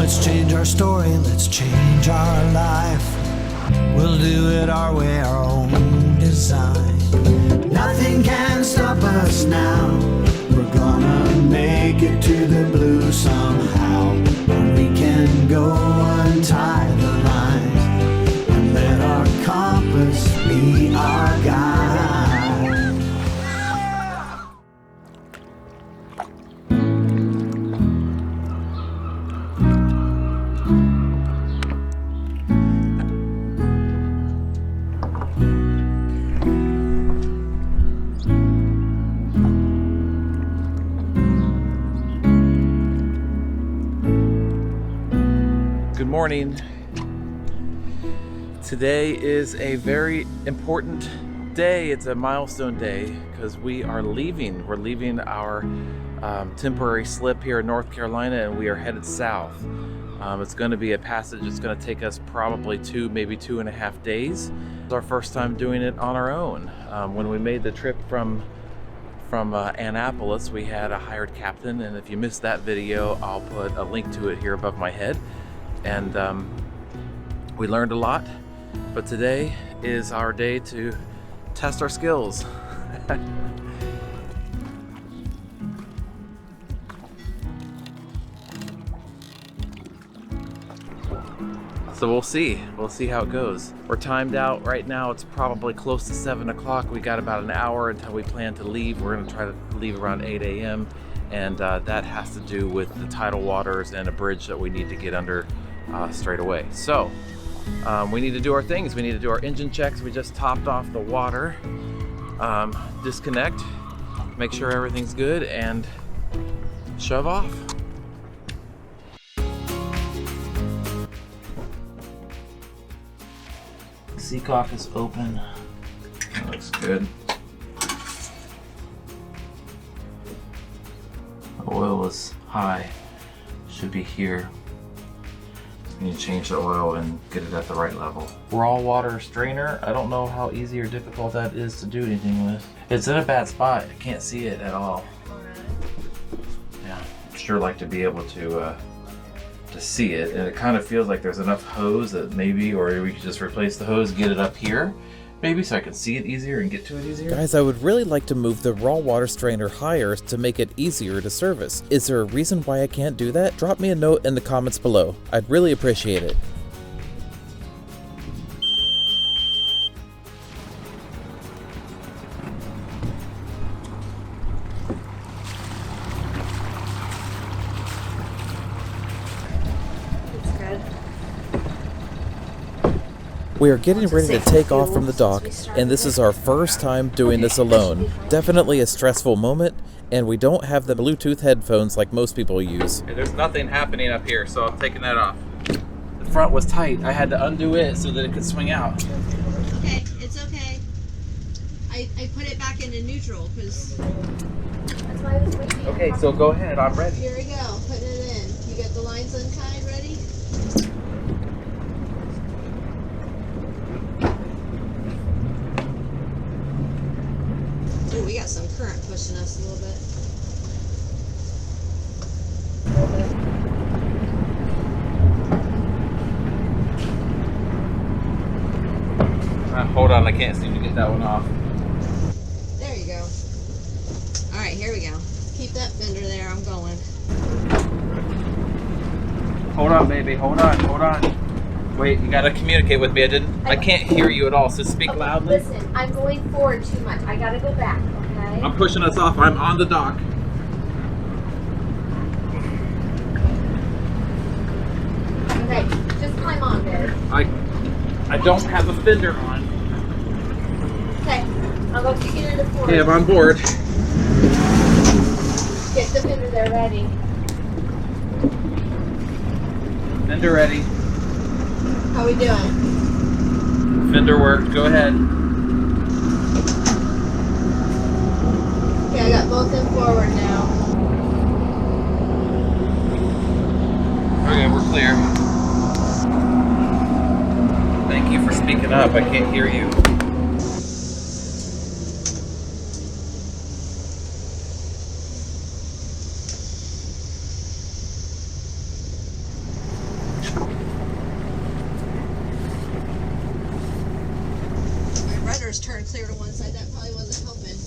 Let's change our story, let's change our life. We'll do it our way, our own design. Nothing can stop us now. We're gonna make it to the blue somehow. We can go untie the lines and let our compass be our guide. Good morning. Today is a very important day. It's a milestone day because we are leaving. We're leaving our temporary slip here in North Carolina and we are headed south. It's going to be a passage. It's going to take us probably maybe 2.5 days. It's our first time doing it on our own. When we made the trip from Annapolis, we had a hired captain, and if you missed that video, I'll put a link to it here above my head. And we learned a lot, but today is our day to test our skills. So we'll see how it goes. We're timed out right now. It's probably close to 7 o'clock. We got about an hour until we plan to leave. We're gonna try to leave around 8 a.m. and that has to do with the tidal waters and a bridge that we need to get under straight away. So we need to do our things. We need to do our engine checks. We just topped off the water, disconnect, make sure everything's good, and shove off. Seacock is open. That looks good. The oil is high. Should be here. We need to change the oil and get it at the right level. Raw water strainer. I don't know how easy or difficult that is to do anything with. It's in a bad spot. I can't see it at all. Yeah, I'd sure like to be able to see it, and it kind of feels like there's enough hose that maybe, or we could just replace the hose, get it up here, maybe, so I can see it easier and get to it easier. Guys, I would really like to move the raw water strainer higher to make it easier to service. Is there a reason why I can't do that? Drop me a note in the comments below. I'd really appreciate it. We are getting ready to take off from the dock, and this is our first time doing this alone. Definitely a stressful moment, and we don't have the Bluetooth headphones like most people use. Okay, there's nothing happening up here, so I'm taking that off. The front was tight. I had to undo it so that it could swing out. Okay, it's okay. I put it back into neutral because that's why I was waiting. Okay, so go ahead. I'm ready. Here we go. Putting it in. You got the lines untied, ready? Ooh, we got some current pushing us a little bit. Hold on, I can't seem to get that one off. There you go. All right, here we go. Keep that fender there. I'm going. Hold on, baby. Hold on. Wait, you gotta communicate with me. I can't hear you at all, so speak loudly. Listen, I'm going forward too much. I gotta go back, okay? I'm pushing us off. I'm on the dock. Okay, just climb on, babe. I don't have a fender on. Okay, I'll go kick it into forward. Okay, I'm on board. Get the fender there ready. Fender ready. How we doing? Fender worked. Go ahead. Okay, I got both in forward now. Okay, we're clear. Thank you for speaking up. I can't hear you. water's turned clear to one side. That probably wasn't helping.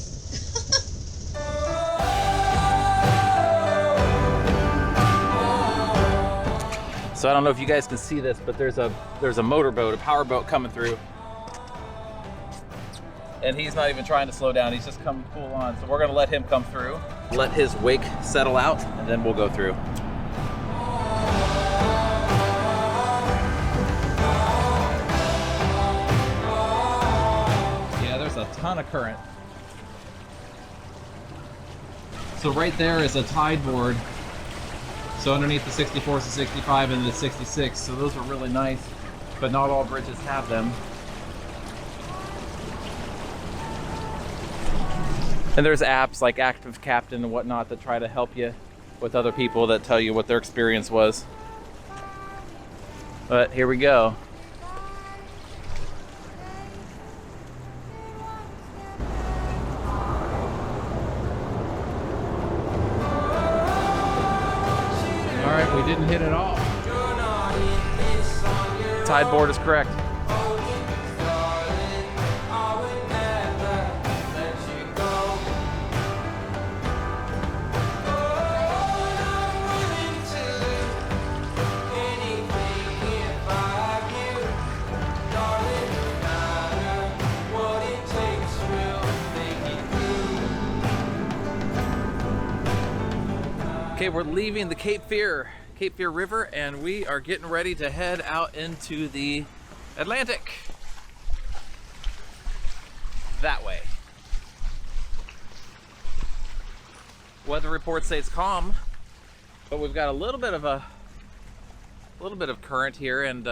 So I don't know if you guys can see this, but there's a motorboat, a power boat coming through. And he's not even trying to slow down, he's just coming full on. So we're gonna let him come through, let his wake settle out, and then we'll go through. Yeah, there's a ton of current. So right there is a tide board. So underneath the 64 is the 65 and the 66. So those are really nice, but not all bridges have them. And there's apps like Active Captain and whatnot that try to help you with other people that tell you what their experience was. But here we go. All right, we didn't hit it all. Tide board is correct. Okay, we're leaving the Cape Fear River, and we are getting ready to head out into the Atlantic. That way. Weather reports say it's calm, but we've got a little bit of current here, and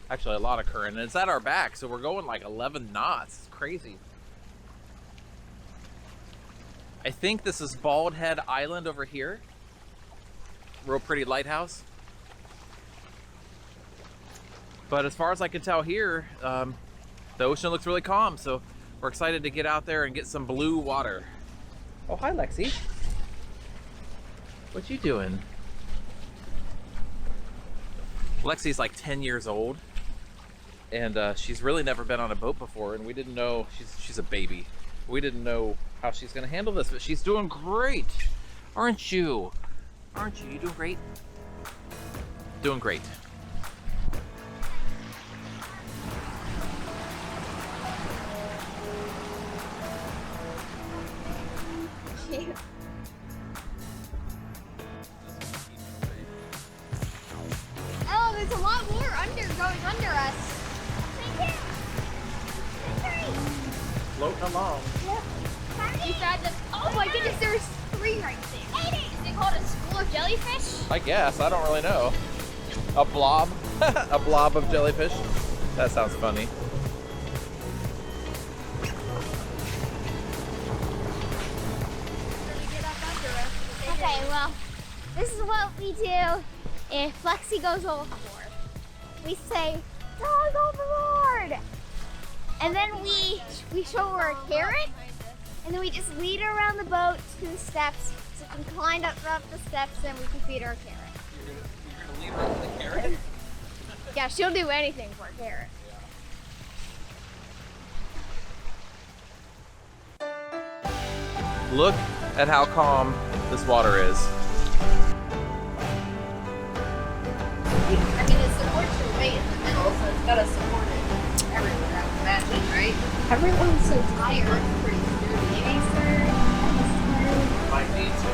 actually a lot of current, and it's at our back, so we're going like 11 knots. It's crazy. I think this is Bald Head Island over here. Real pretty lighthouse. But as far as I can tell here, the ocean looks really calm, so we're excited to get out there and get some blue water. Oh, hi, Lexi. What you doing? Lexi's like 10 years old, and she's really never been on a boat before, and we didn't know, she's a baby. We didn't know how she's gonna handle this, but she's doing great. Aren't you? Aren't you? You doing great? Doing great. Oh, there's a lot more going under us. Floating along. You found them. Oh my goodness, there's 3 right there. Is it called a school of jellyfish? I guess, I don't really know. A blob? A blob of jellyfish? That sounds funny. Okay, well, this is what we do if Lexi goes overboard. We say, dog overboard! And then we show her a carrot, and then we just lead her around the boat to the steps, so she can climb up the steps, and we can feed her a carrot. You're gonna leave her with a carrot? Yeah, she'll do anything for a carrot. Look at how calm this water is. I mean, it supports your weight in the middle, so it's got to support it everywhere, I would imagine, right? Everyone's so tired. It's pretty sturdy. Maybe, sir. Might need to.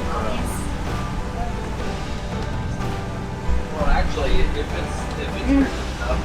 Well, actually, if it's rich enough,